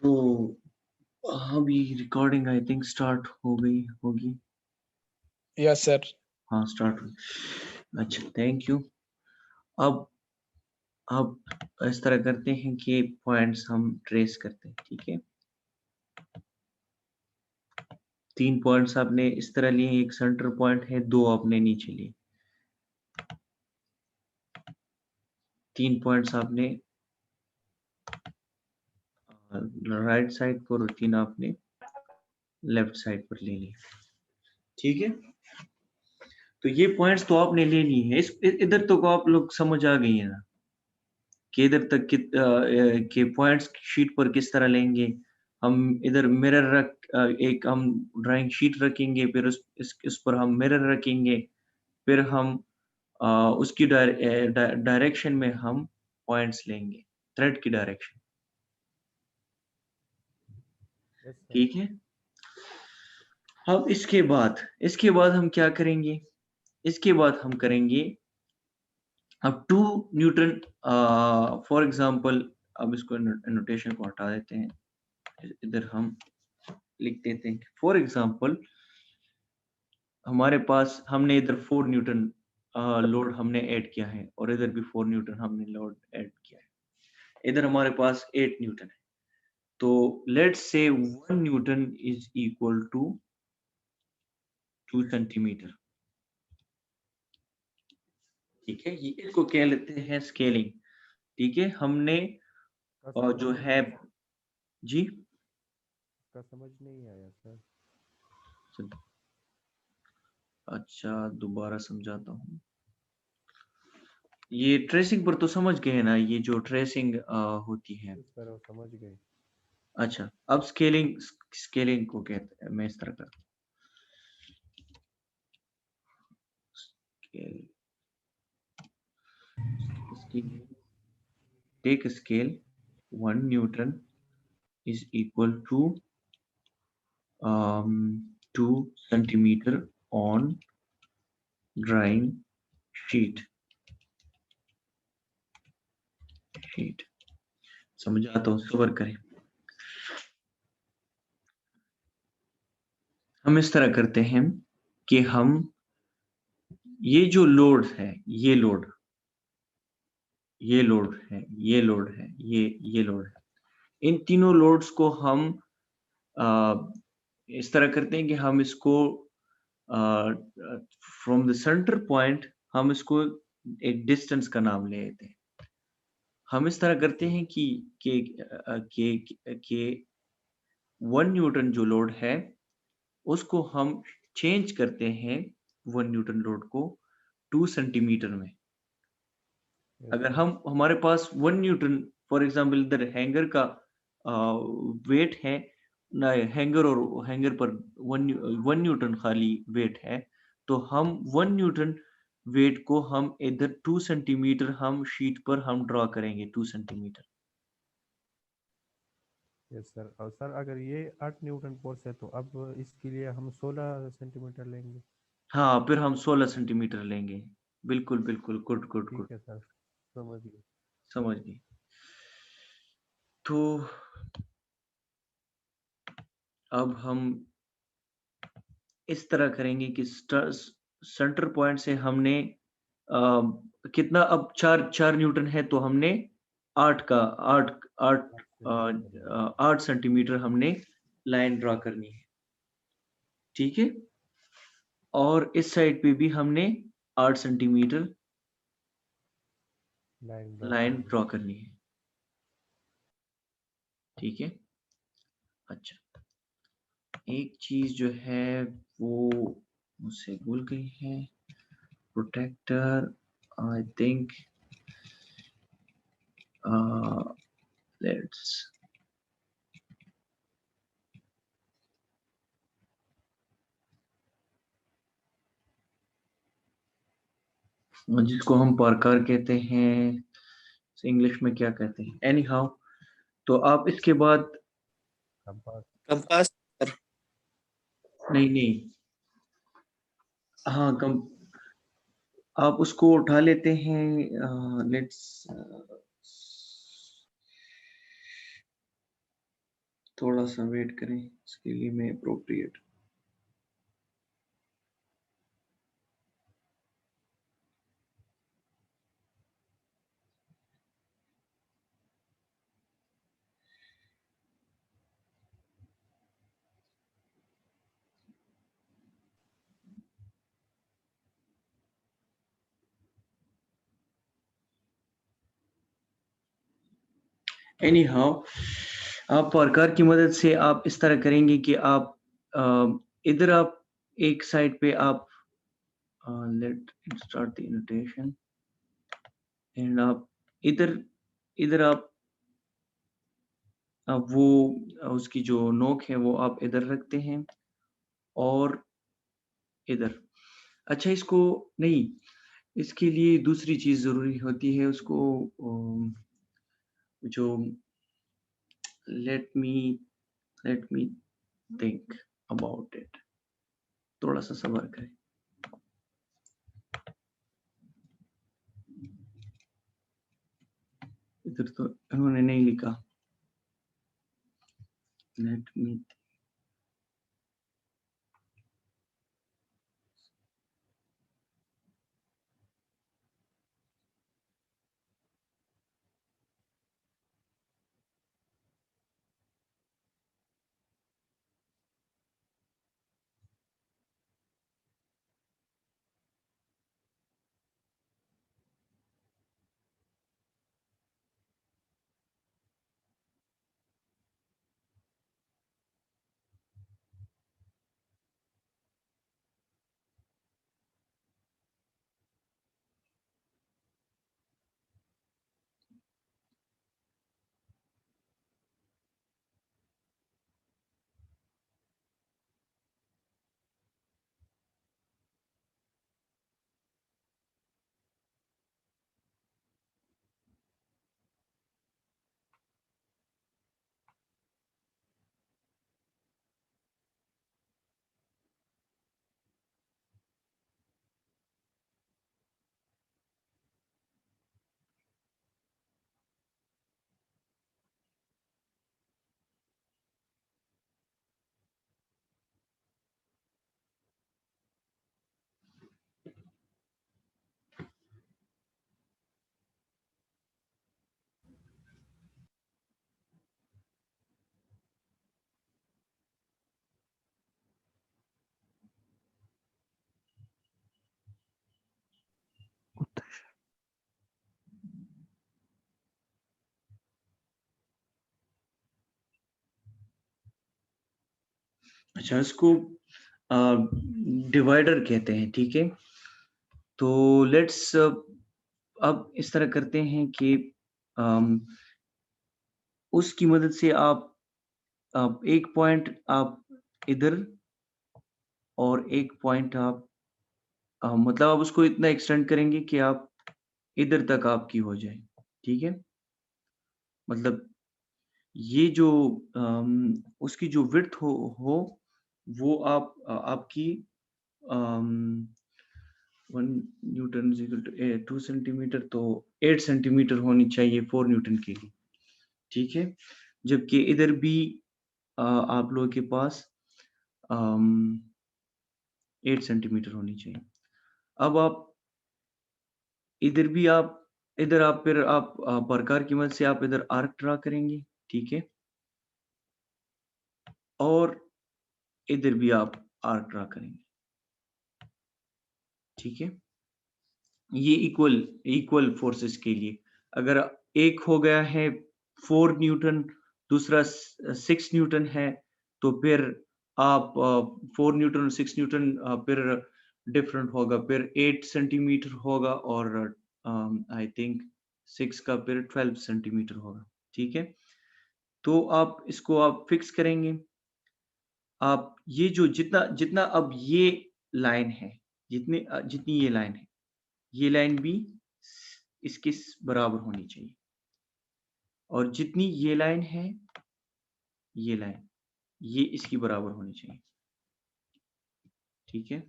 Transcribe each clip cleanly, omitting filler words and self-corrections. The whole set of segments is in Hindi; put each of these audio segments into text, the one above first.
तो अभी रिकॉर्डिंग आई थिंक स्टार्ट हो गई होगी। Yes sir. हाँ स्टार्ट हुई। अच्छा थैंक यू। अब इस तरह करते हैं कि पॉइंट्स हम ट्रेस करते हैं, ठीक है। 3 पॉइंट्स आपने इस तरह लिए, एक सेंटर पॉइंट है, 2 आपने नीचे लिए। 3 पॉइंट्स आपने राइट साइड पर और 3 आपने लेफ्ट साइड पर ले लिए, ठीक है। तो ये पॉइंट्स तो आपने ले लिए हैं। इधर तो को आप लोग समझ आ गई है ना कि इधर तक के पॉइंट्स शीट पर किस तरह लेंगे। हम इधर मिरर एक हम ड्राइंग शीट रखेंगे, फिर उस पर हम मिरर रखेंगे, फिर हम उसकी डायरेक्शन में हम पॉइंट्स लेंगे, थ्रेड की डायरेक्शन, यस सर। ठीक है। अब इसके बाद हम क्या करेंगे, इसके बाद हम करेंगे अब 2 न्यूटन फॉर एग्जांपल। अब इसको नोटेशन को हटा देते हैं, इधर हम लिख देते हैं फॉर एग्जांपल हमारे पास हमने इधर 4 न्यूटन लोड हमने ऐड किया है और इधर भी 4 न्यूटन हमने लोड ऐड किया है। इधर हमारे पास 8 न्यूटन है। तो let's say 1 newton is equal to 2 centimetre, ठीक है। ये इसको कह लेते हैं स्केलिंग, ठीक है। हमने जो है जी का समझ नहीं आया सर। अच्छा दोबारा समझाता हूँ। ये ट्रेसिंग पर तो समझ गए ना, ये जो ट्रेसिंग होती है। इस तरह समझ गए। अच्छा अब स्केलिंग को कहते हैं, मैं इस तरह करता हूँ। Take a scale 1 Newton is equal to 2 centimeter on drawing sheet। समझाता हूँ, सबर करें। हम इस तरह करते हैं कि हम ये जो लोड है, ये लोड है, ये लोड है, ये लोड है, इन तीनों लोड्स को हम इस तरह करते हैं कि हम इसको फ्रॉम द सेंटर पॉइंट हम इसको एक डिस्टेंस का नाम ले लेते हैं। हम इस तरह करते हैं कि 1 न्यूटन जो लोड है उसको हम चेंज करते हैं 1 न्यूटन लोड को 2 सेंटीमीटर में। अगर हम हमारे पास 1 न्यूटन फॉर एग्जांपल इधर हैंगर का वेट है ना, हैंगर और हैंगर पर 1 न्यूटन खाली वेट है, तो हम 1 न्यूटन वेट को हम इधर 2 सेंटीमीटर हम शीट पर हम ड्रॉ करेंगे, 2 सेंटीमीटर। Yes sir. और सर अगर ये 8 न्यूटन फोर्स है तो अब इसके लिए हम 16 सेंटीमीटर लेंगे। हाँ फिर हम 16 सेंटीमीटर लेंगे। बिल्कुल बिल्कुल, गुड गुड गुड, ठीक है सर, समझ गए। समझ गए। तो अब हम इस तरह करेंगे कि सेंटर पॉइंट से हमने कितना, अब 4 न्यूटन है तो हमने 8 का 8 8 8 सेंटीमीटर हमने लाइन ड्रॉ करनी है, ठीक है। और इस साइड पे भी हमने 8 सेंटीमीटर लाइन ड्रॉ करनी है, ठीक है। अच्छा एक चीज जो है वो मुझसे भूल गई है, प्रोटेक्टर आई थिंक लेट्स जिसको हम पार्कर कहते हैं, इंग्लिश में क्या कहते हैं, एनी हाउ। तो आप इसके बाद कंपास। नहीं नहीं, हाँ कम, आप उसको उठा लेते हैं। लेट्स थोड़ा सा वेट करें, इसके लिए मैं अप्रोप्रिएट एनी हाउ, आप प्रकार की मदद से आप इस तरह करेंगे कि आप इधर आप एक साइड पे आप let start the annotation and आप इधर इधर आप वो उसकी जो नोक है वो आप इधर रखते हैं और इधर। अच्छा, इसको नहीं, इसके लिए दूसरी चीज़ ज़रूरी होती है, उसको जो let me think about it, थोड़ा सा सब्र करें। इधर तो इन्होंने नहीं लिखा, लेट मी। अच्छा, इसको डिवाइडर कहते हैं, ठीक है। तो लेट्स अब इस तरह करते हैं कि अम, उसकी मदद से आप एक पॉइंट आप इधर और एक पॉइंट आप मतलब आप उसको इतना एक्सटेंड करेंगे कि आप इधर तक आपकी हो जाए, ठीक है। मतलब ये जो उसकी जो विड्थ हो वो आप आपकी 1 newton is equal to 2 centimetre, तो 8 सेंटीमीटर होनी चाहिए 4 न्यूटन के लिए, ठीक है। जबकि इधर भी आप लोगों के पास 8 सेंटीमीटर होनी चाहिए। अब आप इधर भी आप इधर आप फिर आप प्रकार की मदद से आप इधर आर्क ड्रा करेंगे, ठीक है। और इधर भी आप आर्क ड्रा करेंगे, ठीक है। ये इक्वल फोर्सेस के लिए, अगर एक हो गया है 4 न्यूटन, दूसरा 6 न्यूटन है, तो फिर आप 4 न्यूटन और 6 न्यूटन फिर डिफरेंट होगा, फिर 8 सेंटीमीटर होगा और आई थिंक 6 का फिर 12 सेंटीमीटर होगा, ठीक है। तो आप इसको आप फिक्स करेंगे। आप ये जो जितना जितना अब ये लाइन है, जितनी ये लाइन है, ये लाइन भी इसके बराबर होनी चाहिए, और जितनी ये लाइन है, ये लाइन, ये इसकी बराबर होनी चाहिए, ठीक है।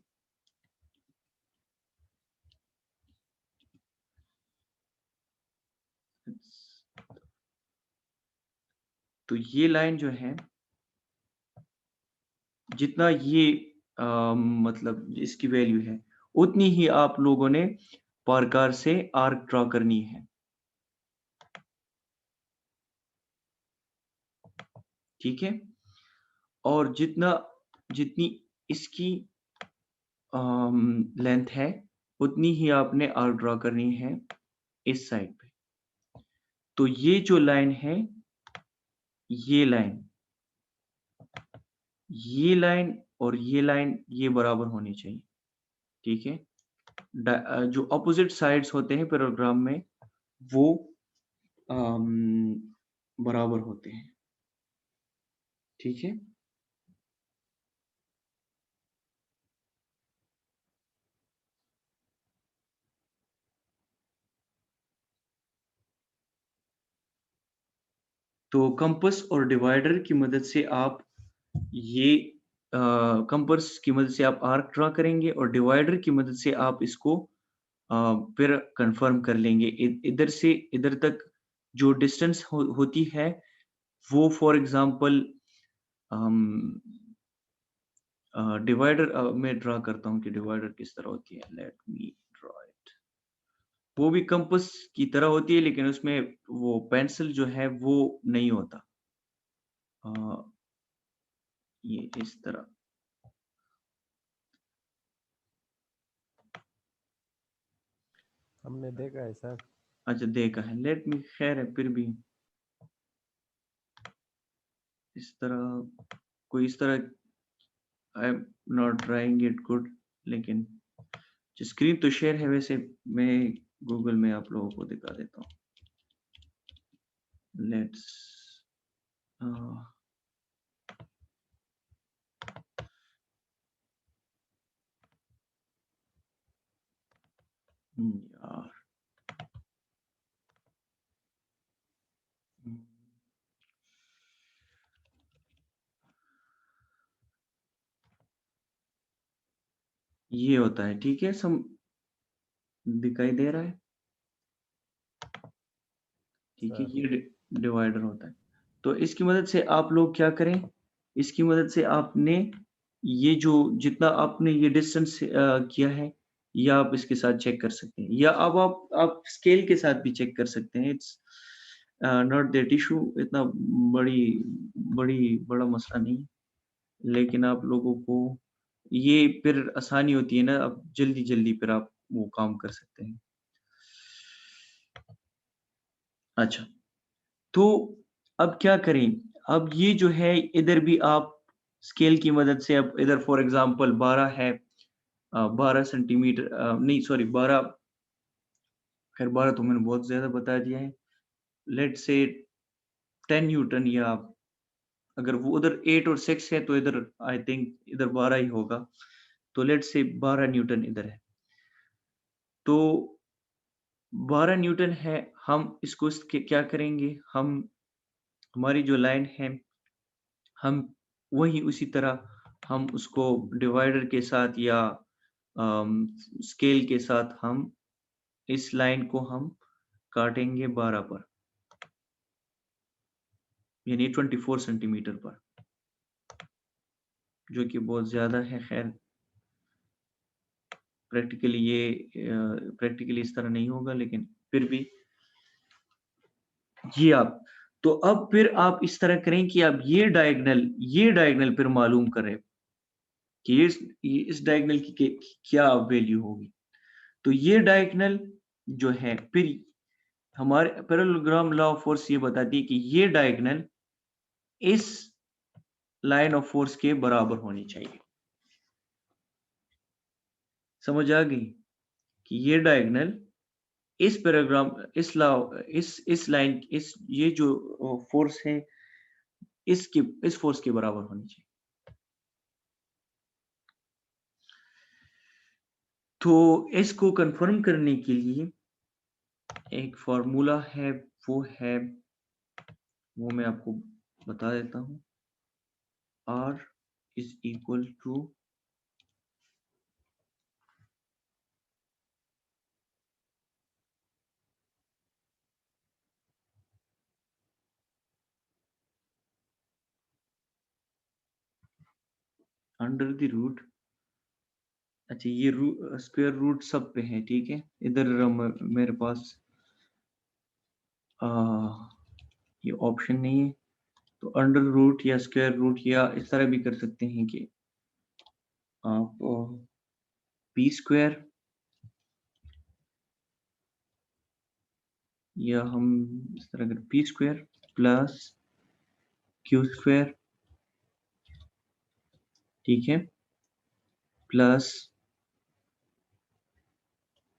तो ये लाइन जो है जितना ये मतलब इसकी वैल्यू है, उतनी ही आप लोगों ने पारकार से आर्क ड्रा करनी है। ठीक है? और जितनी इसकी लेंथ है, उतनी ही आपने आर्क ड्रा करनी है इस साइड पे। तो ये जो लाइन है, ये लाइन और ये लाइन ये बराबर होनी चाहिए। ठीक है? जो अपोजिट साइड्स होते हैं पैराग्राम में, वो बराबर होते हैं। ठीक है? तो कंपास और डिवाइडर की मदद से आप ये कंपास की मदद से आप आर्क ड्रा करेंगे और डिवाइडर की मदद से आप इसको फिर कंफर्म कर लेंगे। इधर से इधर तक जो डिस्टेंस होती है, वो फॉर एग्जांपल डिवाइडर मैं ड्रा करता हूँ कि डिवाइडर किस तरह होती है। Let me draw it. वो भी कंपास की तरह होती है, लेकिन उसमें वो पेंसिल जो है वो नहीं होता। अ, ये इस तरह। हमने देखा है सर। अच्छा, देखा है। लेट मी, खैर है, फिर भी इस तरह, कोई इस तरह I am not drawing it good, लेकिन जो स्क्रीन तो शेयर है, वैसे मैं गूगल में आप लोगों को दिखा देता हूँ। लेट्स यार, हम्म, ये होता है। ठीक है, सम दिखाई दे रहा है। ठीक है, सर ये डिवाइडर होता है। तो इसकी मदद से आप लोग क्या करें, इसकी मदद से आपने ये जो जितना आपने ये डिस्टेंस किया है, ये आप इसके साथ चेक कर सकते हैं, या अब आप स्केल के साथ भी चेक कर सकते हैं। इट्स नॉट दैट इशू, इतना बड़ी बड़ा मसला नहीं है। लेकिन आप लोगों को ये फिर आसानी होती है ना, अब जल्दी फिर आप वो काम कर सकते हैं। अच्छा, तो अब क्या करें? अब ये जो है, इधर भी आप स्केल की मदद से, अब इधर फॉर एग्जांपल 12 है, 12 सेंटीमीटर, नहीं सॉरी 12, खैर 12 तो मैंने बहुत ज़्यादा बता दिया है। लेट्स से 10 न्यूटन, या अगर वो उधर 8 और 6 है, तो इधर आई थिंक इधर 12 ही होगा। तो लेट्स से 12 न्यूटन इधर है। तो 12 न्यूटन है, हम इसको क्या करेंगे? हम हमारी जो लाइन है, हम वही उसी तरह हम उसको डिवाइडर के साथ या स्केल के साथ हम इस लाइन को हम काटेंगे 12 पर, यानी 24 सेंटीमीटर पर, जो कि बहुत ज़्यादा है। खैर, प्रैक्टिकली इस तरह नहीं होगा, लेकिन फिर भी ये आप, तो अब फिर आप इस तरह करें कि आप ये डायगोनल फिर मालूम करें कि इस डायगोनल की क्या वैल्यू होगी। तो ये डायगोनल जो है, फिर हमारे पैरेललोग्राम लॉ ऑफ फोर्स ये बताती है कि ये डायगोनल इस लाइन ऑफ फोर्स के बराबर होनी चाहिए। समझ आ गई कि ये डायगोनल इस पैराग्राम इस लॉ इस लाइन इस ये जो फोर्स है, इस फोर्स के बराबर होनी चाहिए। तो इसको कंफर्म करने के लिए एक फॉर्मूला है, वो है, वो मैं आपको बता देता हूँ। R is equal to under the root, अच्छा ये स्क्वायर रूट सब पे है, ठीक है। इधर मेरे पास ये ऑप्शन नहीं है, तो अंडर रूट या स्क्वायर रूट या इस तरह भी कर सकते हैं कि आप पी स्क्वायर, या हम इस तरह कर p square plus q square, ठीक है, plus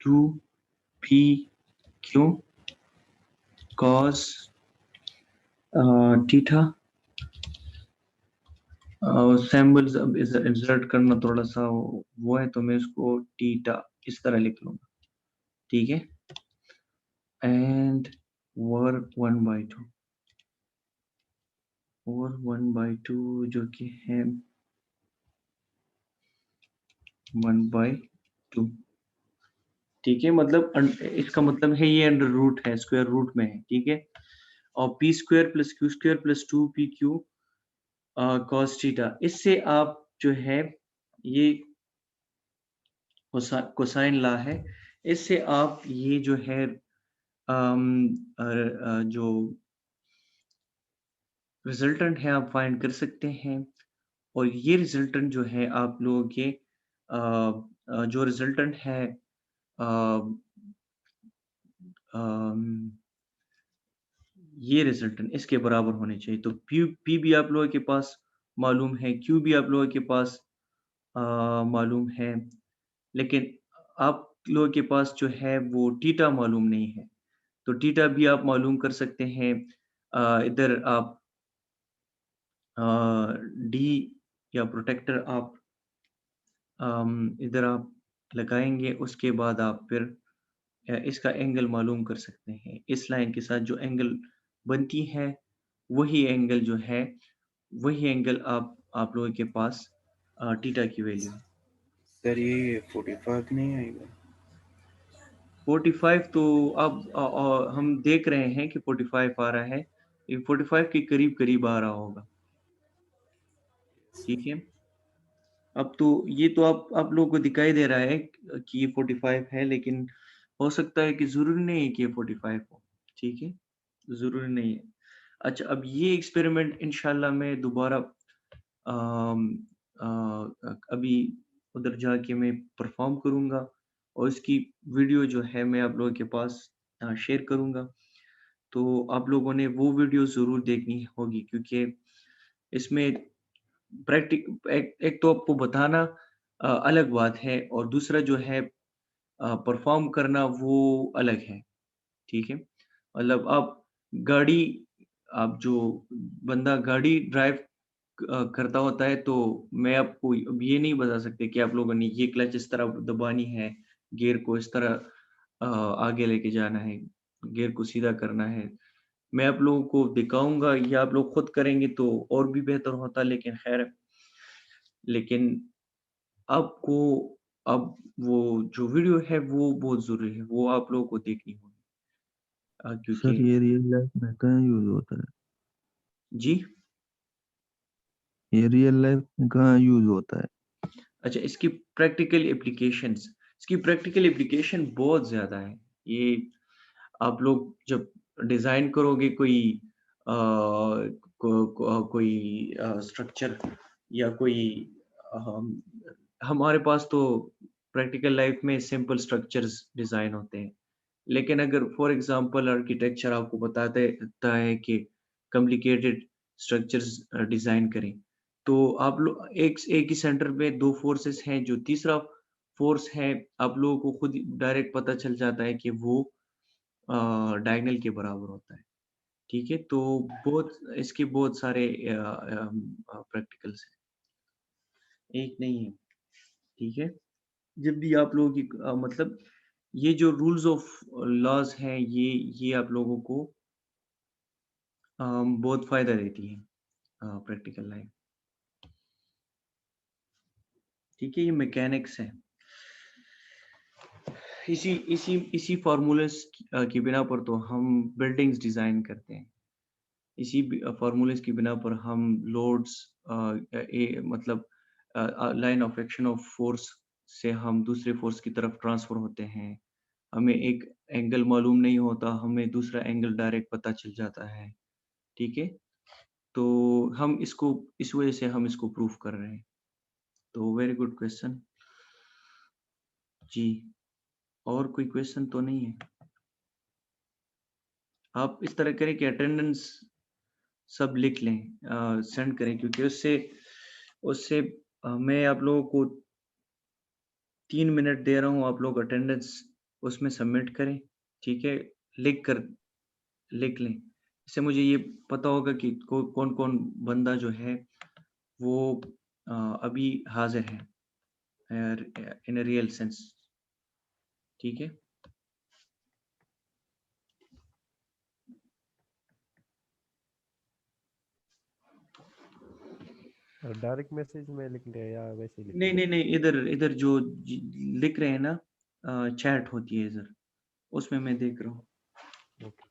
2p q cos theta. Symbols अब इंसर्ट करना थोड़ा सा वो है, तो मैं इसको थीटा इस तरह लिख लूंगा, ठीक है। एंड वर्क 1/2 और 1/2 जो कि है 1/2, ठीक है। मतलब इसका मतलब है ये अंडर रूट है, स्क्वायर रूट में है, ठीक है। और P square plus q square plus 2p q cos theta, इससे आप जो है ये कोसाइन ला है, इससे आप ये जो है जो रिजल्टेंट है आप फाइंड कर सकते हैं। और ये रिजल्टेंट जो है आप लोगों के जो रिजल्टेंट है ये रिजल्टेंट इसके बराबर होने चाहिए। तो पी भी आप लोगों के पास मालूम है, क्यू भी आप लोगों के पास मालूम है, लेकिन आप लोगों के पास जो है वो थीटा मालूम नहीं है। तो थीटा भी आप मालूम कर सकते हैं। इधर आप डी या प्रोटेक्टर आप इधर आप लगाएंगे, उसके बाद आप फिर इसका एंगल मालूम कर सकते हैं। इस लाइन के साथ जो एंगल बनती है वही एंगल जो है वही एंगल आप लोगों के पास थीटा की वैल्यू है। सर ये 45 नहीं आएगा? 45 तो अब हम देख रहे हैं कि 45 आ रहा है, ये 45 के करीब करीब आ रहा होगा, ठीक है। अब तो ये तो आप लोगों को दिखाई दे रहा है कि ये 45 है, लेकिन हो सकता है कि जरूरी नहीं है कि ये 45 हो, ठीक है, जरूरी नहीं है। अच्छा, अब ये एक्सपेरिमेंट इंशाल्लाह मैं दोबारा अम, अभी उधर जाके मैं परफॉर्म करूंगा, और इसकी वीडियो जो है मैं आप लोगों के पास शेयर करूंगा। तो आप लोगों ने वो वीडियो जरूर देखनी होगी, क्योंकि इसमें एक तो आपको बताना अलग बात है, और दूसरा जो है परफॉर्म करना वो अलग है, ठीक है। मतलब गाड़ी आप जो बंदा गाड़ी ड्राइव करता होता है, तो मैं आपको अब ये नहीं बता सकते कि आप लोगों ने ये क्लच इस तरह दबानी है, गियर को इस तरह आगे लेके जाना है, गियर को सीधा करना है। मैं आप लोगों को दिखाऊंगा, या आप लोग खुद करेंगे तो और भी बेहतर होता, लेकिन खैर, लेकिन आपको अब वो जो वीडियो है वो बहुत जरूरी है, वो आप लोगों को देखनी होगी, क्योंकि सर ये रियल लाइफ में कहाँ यूज होता है? जी। ये रियल लाइफ में कहाँ यूज होता है? अच्छा, इसकी प्रैक्टिकल एप्लीकेशन बहुत ज़्यादा है। ये आप लोग जब डिज़ाइन करोगे कोई कोई स्ट्रक्चर या कोई हम हमारे पास तो प्रैक्टिकल लाइफ में सिंपल स्ट्रक्चर्स डिज़ाइन होते हैं। लेकिन अगर फॉर एग्ज़ाम्पल आर्किटेक्चर आपको बताता है कि कॉम्प्लिकेटेड स्ट्रक्चर्स डिज़ाइन करें, तो आप लोग एक ही सेंटर पे 2 फोर्सेस हैं, जो तीसरा फोर्स है आप लोगों को खुद डायरेक्ट पता चल जाता है कि वो डायगोनल के बराबर होता है, ठीक है। तो इसके बहुत सारे प्रैक्टिकल्स हैं, एक नहीं है, ठीक है। जब भी आप लोगों की मतलब ये जो रूल्स ऑफ लॉज हैं, ये आप लोगों को बहुत फायदा देती है प्रैक्टिकल लाइफ, ठीक है। ये मैकेनिक्स है। इसी फार्मूलेस की बिना पर तो हम बिल्डिंग्स डिजाइन करते हैं। इसी फार्मूलेस की बिना पर हम लोड्स मतलब line of action of force से हम दूसरे फोर्स की तरफ ट्रांसफर होते हैं। हमें एक एंगल मालूम नहीं होता, हमें दूसरा एंगल डायरेक्ट पता चल जाता है, ठीक है? तो हम इसको इस वजह से हम इसको प्रूव कर रहे हैं। तो वेरी गुड क्वेश्चन। जी, और कोई क्वेश्चन तो नहीं है? आप इस तरह करें कि अटेंडेंस सब लिख लें, सेंड करें, क्योंकि उससे उससे मैं आप लोगों को 3 मिनट दे रहा हूँ, आप लोग अटेंडेंस उसमें सबमिट करें, ठीक है? लिख लें। इससे मुझे ये पता होगा कि कौन-कौन बंदा जो है वो अभी हाज़िर है इन अ रियल सेंस, ठीक है? डायरेक्ट मैसेज में लिख ले या वैसे लिख नहीं, ले? नहीं, नहीं, इधर जो लिख रहे हैं ना, चैट होती है इधर, उसमें मैं देख रहा हूँ। ओके।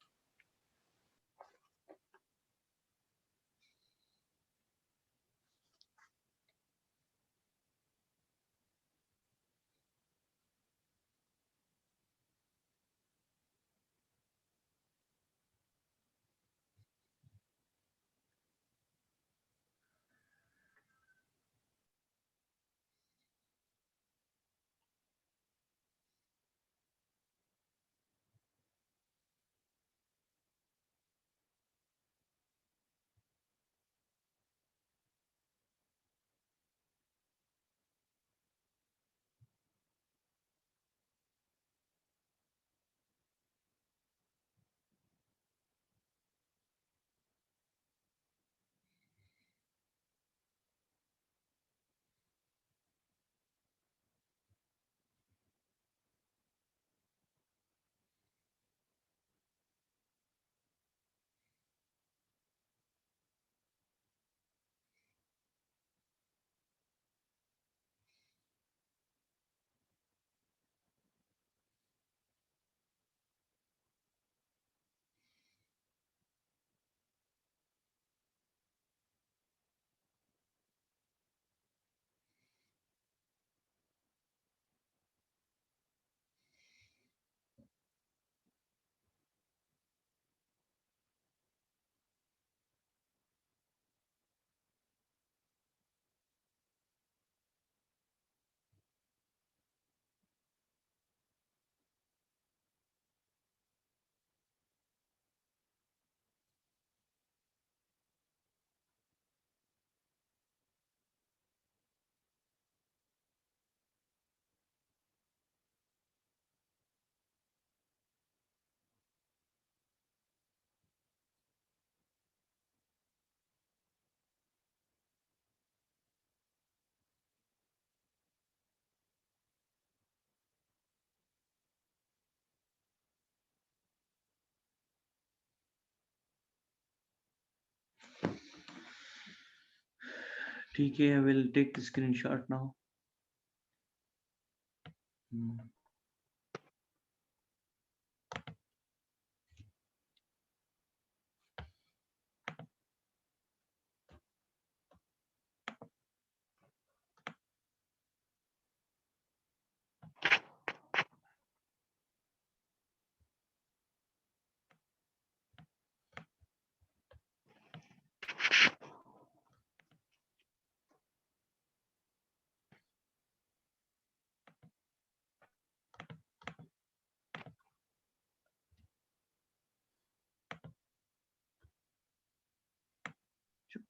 ठीक है, I will take the screenshot now.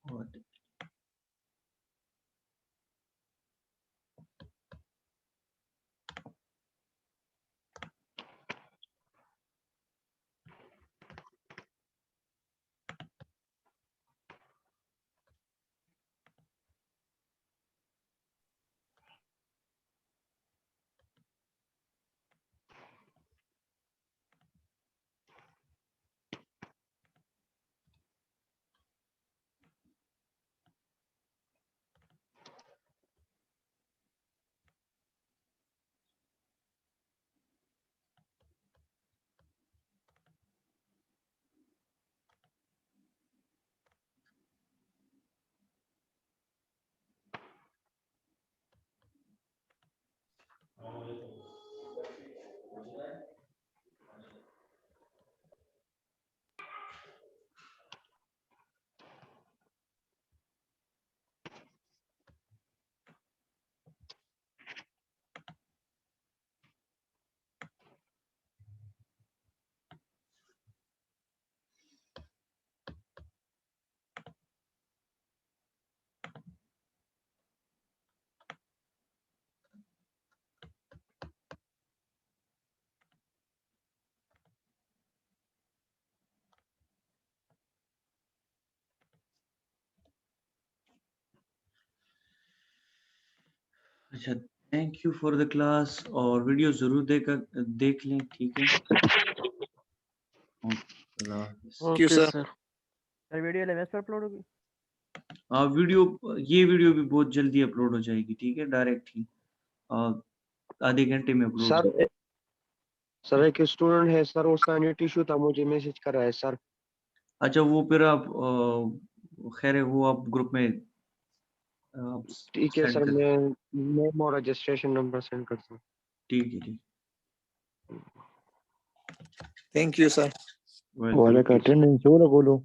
बहुत अच्छा, thank you for the class, और वीडियो जरूर देख लें, ठीक है। अल्लाह हाफिज़। Okay sir. Sir video LMS पर अपलोड होगी? हाँ, ये वीडियो भी बहुत जल्दी अपलोड हो जाएगी, ठीक है, डायरेक्ट ही आधे घंटे में अपलोड सर हो। सर एक स्टूडेंट है सर, उसका नेट इशू था, मुझे मैसेज कर रहा है सर। अच्छा, वो फिर आप खैर है, वो आप ग्रुप में ठीक है सेंड सर, कर। मैं नेम और रजिस्ट्रेशन नंबर सेंड करता हूँ। ठीक है, ठीक। Thank you sir. वेलकम। वाला का अटेंडेंस हो बोलो।